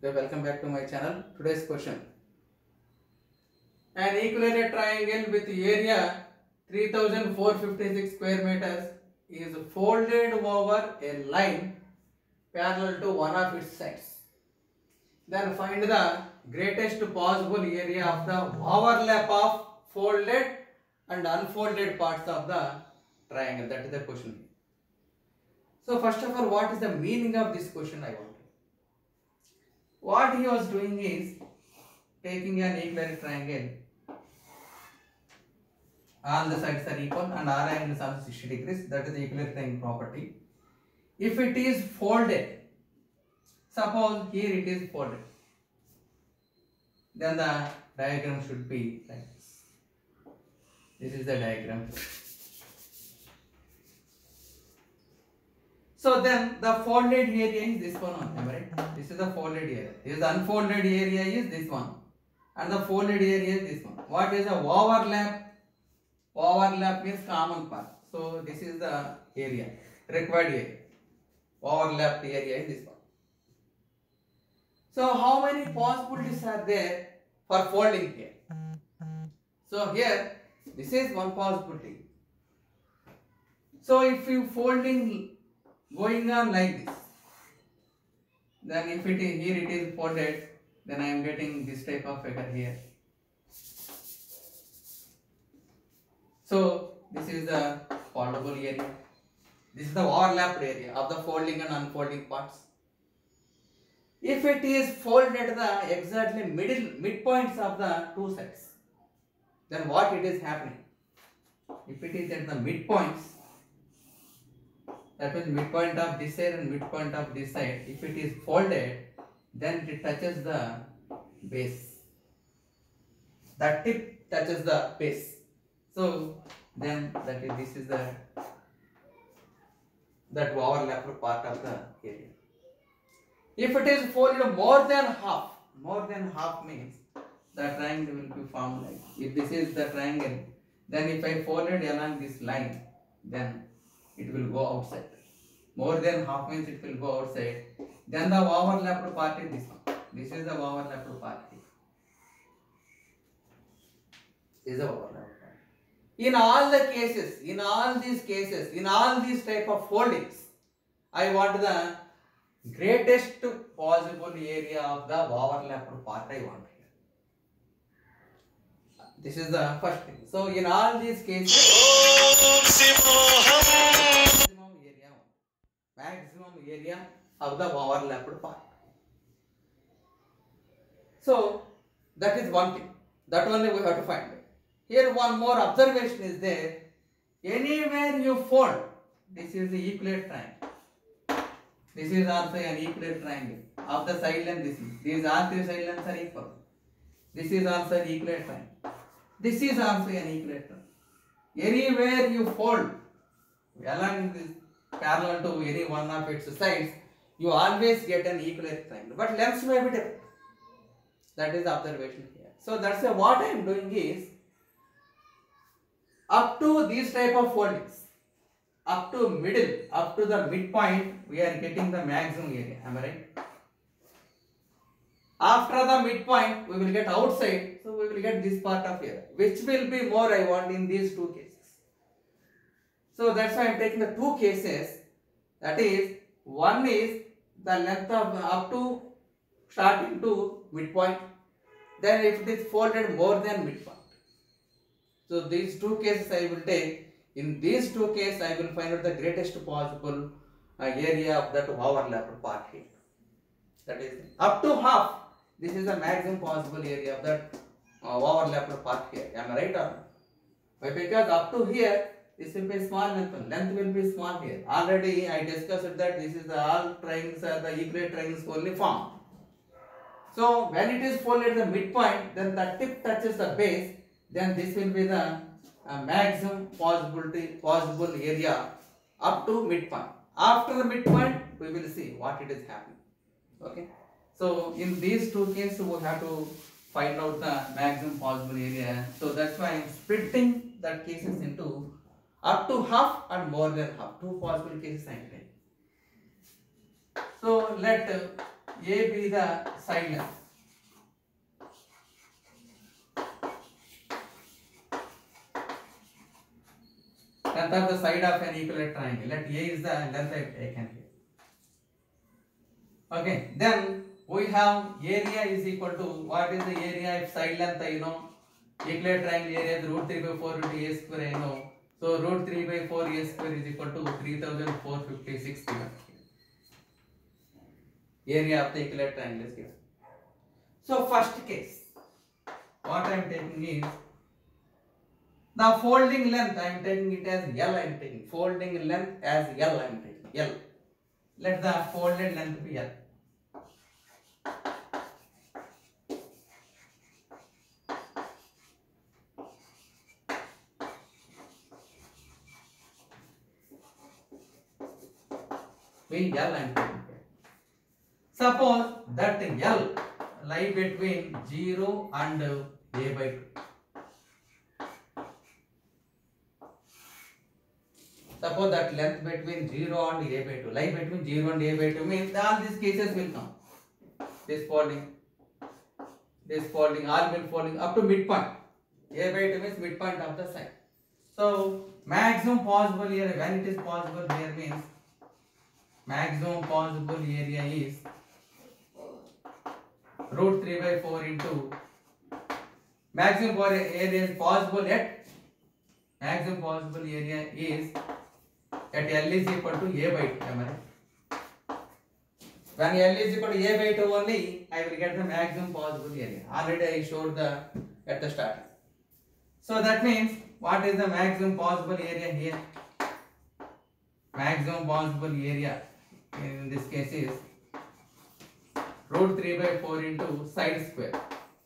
Okay, welcome back to my channel. Today's question. An equilateral triangle with area 3456 square meters is folded over a line parallel to one of its sides. Then find the greatest possible area of the overlap of folded and unfolded parts of the triangle. That is the question. So first of all, what is the meaning of this question I want? What he was doing is taking an equilateral triangle, all the sides are equal and all angles are 60 degrees. That is the equilateral triangle property. If it is folded, suppose here it is folded, then the diagram should be like this. This is the diagram. So then the folded area is this one only, right? This is the folded area. This unfolded area is this one, and the folded area is this one. What is the overlap? Overlap means common part. So this is the area, required area. Overlapped area is this one. So how many possibilities are there for folding here? So here, this is one possibility. So if you folding going on like this, then if it is here it is folded, then I am getting this type of figure here. So this is the foldable area. This is the overlapped area of the folding and unfolding parts. If it is folded at the exactly midpoints of the two sides, then what it is happening? If it is at the midpoints, that means midpoint of this side and midpoint of this side, if it is folded, then it touches the base. The tip touches the base. So then this is that overlapped part of the area. If it is folded more than half means the triangle will be formed like. If this is the triangle, then if I folded along this line, then it will go outside. More than half means it will go outside. Then the overlapped part is this one. This is the overlapped part here. This is the overlapped part. In all the cases, in all these type of foldings, I want the greatest possible area of the overlapped part I want here. This is the first thing. So in all these cases, maximum area of the overlapped part. So that is one thing. That only we have to find. Here one more observation is there. Anywhere you fold, this is the equilateral triangle. This is also an equilateral triangle. Of the side length, this is. These all three side lengths are equal. This is also an equilateral triangle. This is also an equilateral. Anywhere you fold along this parallel to any one of its sides, you always get an equilateral triangle. But lengths may be different. That is the observation here. So that's why what I am doing is, up to these type of foldings, up to the midpoint, we are getting the maximum area. Am I right? After the midpoint, we will get outside, so we will get this part of area. Which will be more I want in these two cases. So that's why I am taking the two cases. That is, one is the length of up to starting to midpoint. Then if it is folded more than midpoint. So these two cases I will take. In these two cases, I will find out the greatest possible area of that overlapped part here. That is up to half. This is the maximum possible area of that overlapped part here. Am I right or not? Why? Because up to here, this will be small length. Length will be small here. Already I discussed that this is the all triangles are the equilateral triangles only formed. So when it is folded at the midpoint, then the tip touches the base. Then this will be the maximum possible area up to midpoint. After the midpoint, we will see what it is happening. Okay. So in these two cases, we have to find out the maximum possible area. So that's why I am splitting the cases into up to half and more than half. Two possible cases I am taking. So let A be the side length. Length of the side of an equilateral triangle. Let A is the length I have taken here. Okay, then we have area is equal to, what is the area if side length I know, equilateral triangle area is root 3 by 4 into a square I know. So root 3 by 4 a square is equal to 3456 given. Area of the equilateral triangle is given. So first case, what I am taking is the folding length. I am taking it as L. I am taking folding length as L. I am taking L. Let the folded length be L. Be L. I am taking. Suppose that L lie between 0 and a by 2. Suppose that length between 0 and a by 2, lie between 0 and a by 2 means all these cases will come. This folding, all will folding up to midpoint. A by 2 means midpoint of the side. So maximum possible area, when it is possible here means maximum possible area is root 3 by 4 into maximum area is possible at maximum possible area is at L is equal to a by 2. Am I right? When L is equal to a by 2 only, I will get the maximum possible area. Already I showed the at the start. So that means what is the maximum possible area here? Maximum possible area in this case is root 3 by 4 into side square.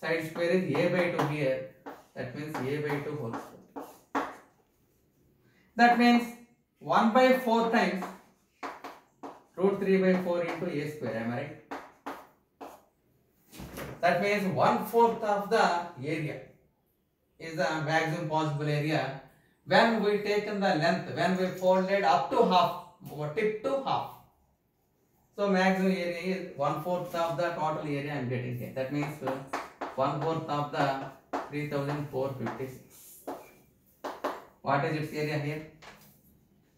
Side square is a by 2 here. That means a by 2 whole square. That means 1 by 4 times root 3 by 4 into a square. Am I right? That means 1/4 of the area is the maximum possible area when we taken the length, when we folded up to half, or tip to half. So maximum area is 1/4 of the total area I am getting here. That means 1/4 of the 3456. What is its area here?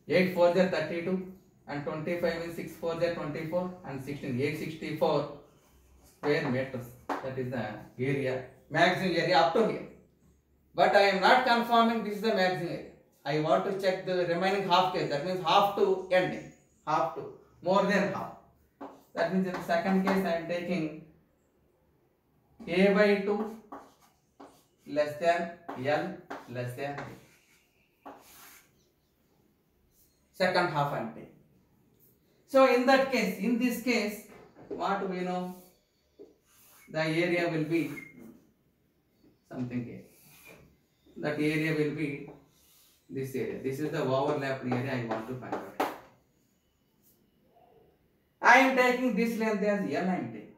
8 4 are 32 and 25 is 6 4 are 24 and 16 864 square meters. That is the area, maximum area up to here. But I am not confirming this is the maximum area. I want to check the remaining half case. That means half to ending, half to more than half. That means in the second case I am taking a by 2 less than L less than A. Second half I am taking. So in that case, in this case, what we know, the area will be something here. That area will be this area. This is the overlapped area I want to find out. I am taking this length as L. I am taking.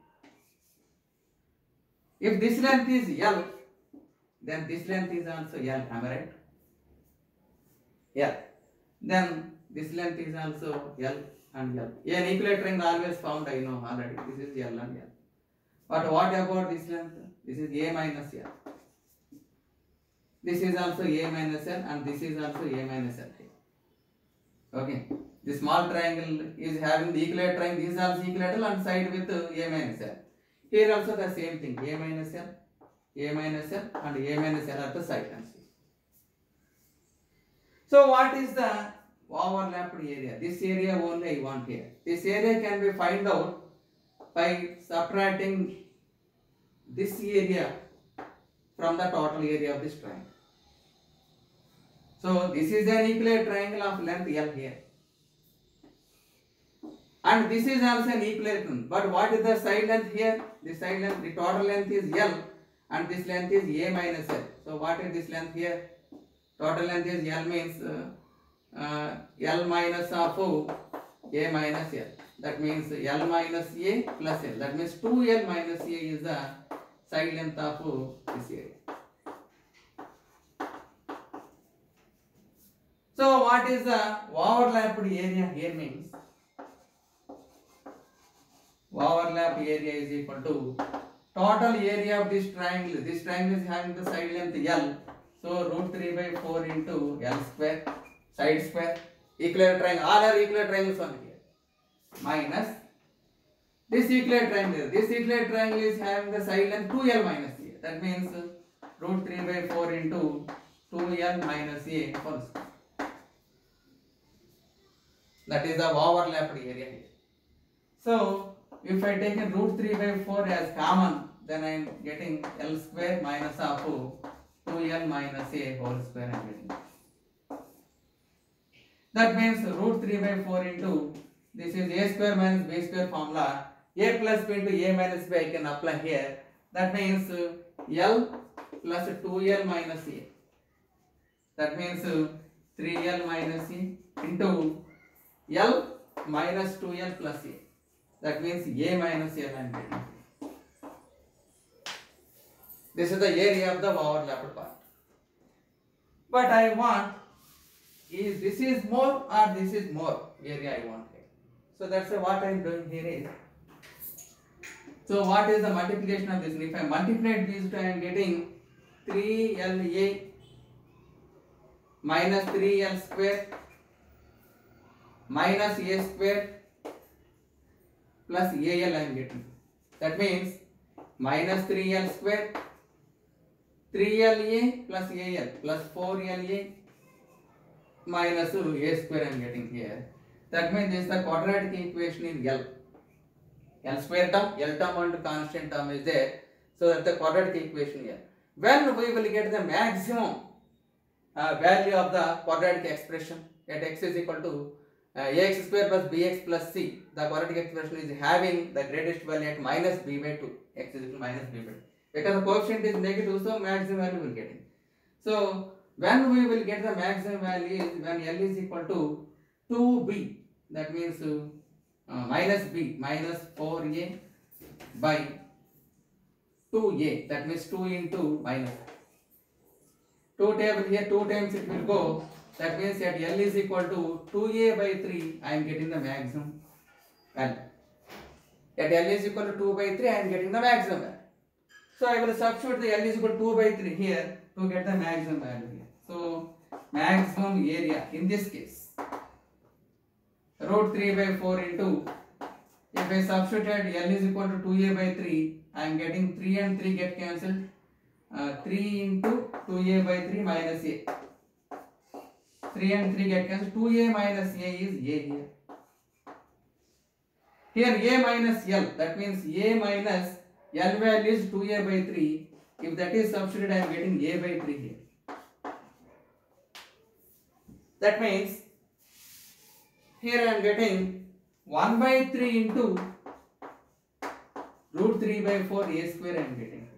If this length is L, then this length is also L. Am I right? Yeah. Then this length is also L and L. An equilateral triangle always found, I know already. This is L and L. But what about this length? This is A minus L. This is also A minus L and this is also A minus L. Okay. The small triangle is having the equilateral triangle. This is also equilateral and side with A minus L. Here also the same thing. A minus L, A minus L and A minus L are the side lengths. So what is the overlapped area? This area only I want here. This area can be find out by subtracting this area from the total area of this triangle. So this is an equilateral triangle of length L here. And this is also an equilateral. But what is the side length here? The side length, the total length is L and this length is A minus L. So what is this length here? Total length is L means L minus of A minus L. That means L minus A plus L. That means 2L minus A is the side length of this area. So what is the overlapped area here means? overlap area is equal to total area of this triangle. This triangle is having the side length L. So root 3 by 4 into L square, side square, equilateral triangle. All are equilateral triangles on here. Minus this equilateral triangle. This equilateral triangle is having the side length 2L minus A. That means root 3 by 4 into 2L minus A whole square. That is the overlapped area here. So if I take a root 3 by 4 as common, then I am getting L square minus of 2L minus A whole square I am getting. That means root 3 by 4 into, this is A square minus B square formula. A plus B into A minus B I can apply here. That means L plus 2L minus A. That means 3L minus A into L minus 2L plus A. That means A minus L I am getting. This is the area of the overlapped part. But I want, is this is more or this is more area I want here. So that's what I am doing here is. So what is the multiplication of this? If I multiply these two, I am getting 3LA minus 3L square minus A square plus AL I am getting. That means minus 3L square, 3LA plus AL plus 4LA minus A square I am getting here. That means this is the quadratic equation in L. L square term, L term and constant term is there. So that's the quadratic equation here. When we will get the maximum value of the quadratic expression at x is equal to ax square plus bx plus c, the quadratic expression is having the greatest value at minus b by 2, x is equal to minus b by 2. Because the coefficient is negative, so maximum value we will get it. So when we will get the maximum value is when L is equal to 2b, that means minus b minus 4a by 2a, that means 2 into minus 2 table here, 2 times it will go. That means at L is equal to 2a by 3, I am getting the maximum value. At L is equal to 2 by 3, I am getting the maximum value. So I will substitute the L is equal to 2 by 3 here to get the maximum value here. So maximum area in this case, root 3 by 4 into, if I substitute L is equal to 2a by 3, I am getting 3 and 3 get cancelled. 3 into 2a by 3 minus a. 3 and 3 get cancelled. 2a minus a is a here. Here a minus L, that means a minus L value is 2a by 3. If that is substituted, I am getting a by 3 here. That means here I am getting 1 by 3 into root 3 by 4 a square I am getting.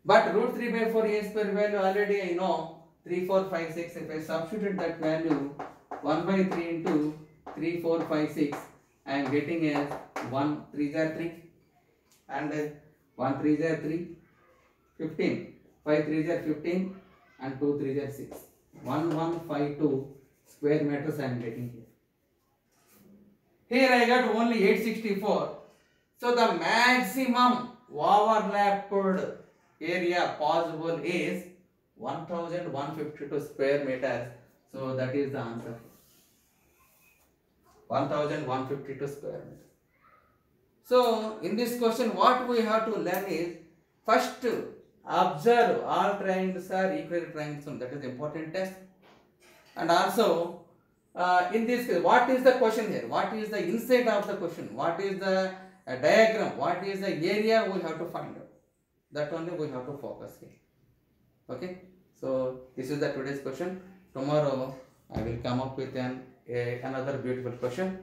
But root 3 by 4 a square value already I know 3, 4, 5, 6. If I substitute that value 1 by 3 into 3, 4, 5, 6, I am getting as 1 3 are 3 and 1 3 are 3, 15, 5 3 are 15 and 2 3 are 6. 1152 square meters I am getting here. Here I got only 864. So the maximum overlapped area possible is 1152 square meters. So that is the answer. 1152 square meters. So in this question what we have to learn is, first observe all triangles are equilateral triangles. That is important test. And also in this case, what is the question here? What is the insight of the question? What is the diagram? What is the area we have to find out? That only we have to focus here. Okay. So this is the today's question. Tomorrow I will come up with another beautiful question.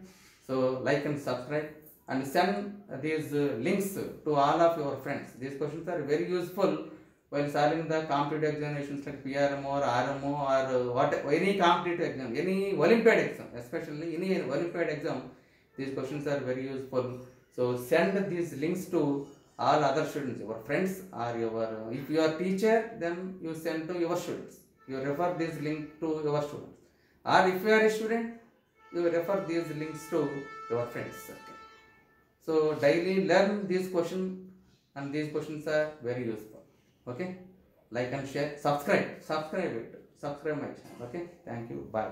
So like and subscribe and send these links to all of your friends. These questions are very useful while solving the competitive examinations like PRMO or RMO or any competitive exam, any Olympiad exam, especially any Olympiad exam. These questions are very useful. So send these links to all other students, your friends or your, if you are teacher, then you send to your students. You refer this link to your students. Or if you are a student, you refer these links to your friends circle. So daily learn these questions, and these questions are very useful. Okay, like and share, subscribe my channel. Okay, thank you. Bye.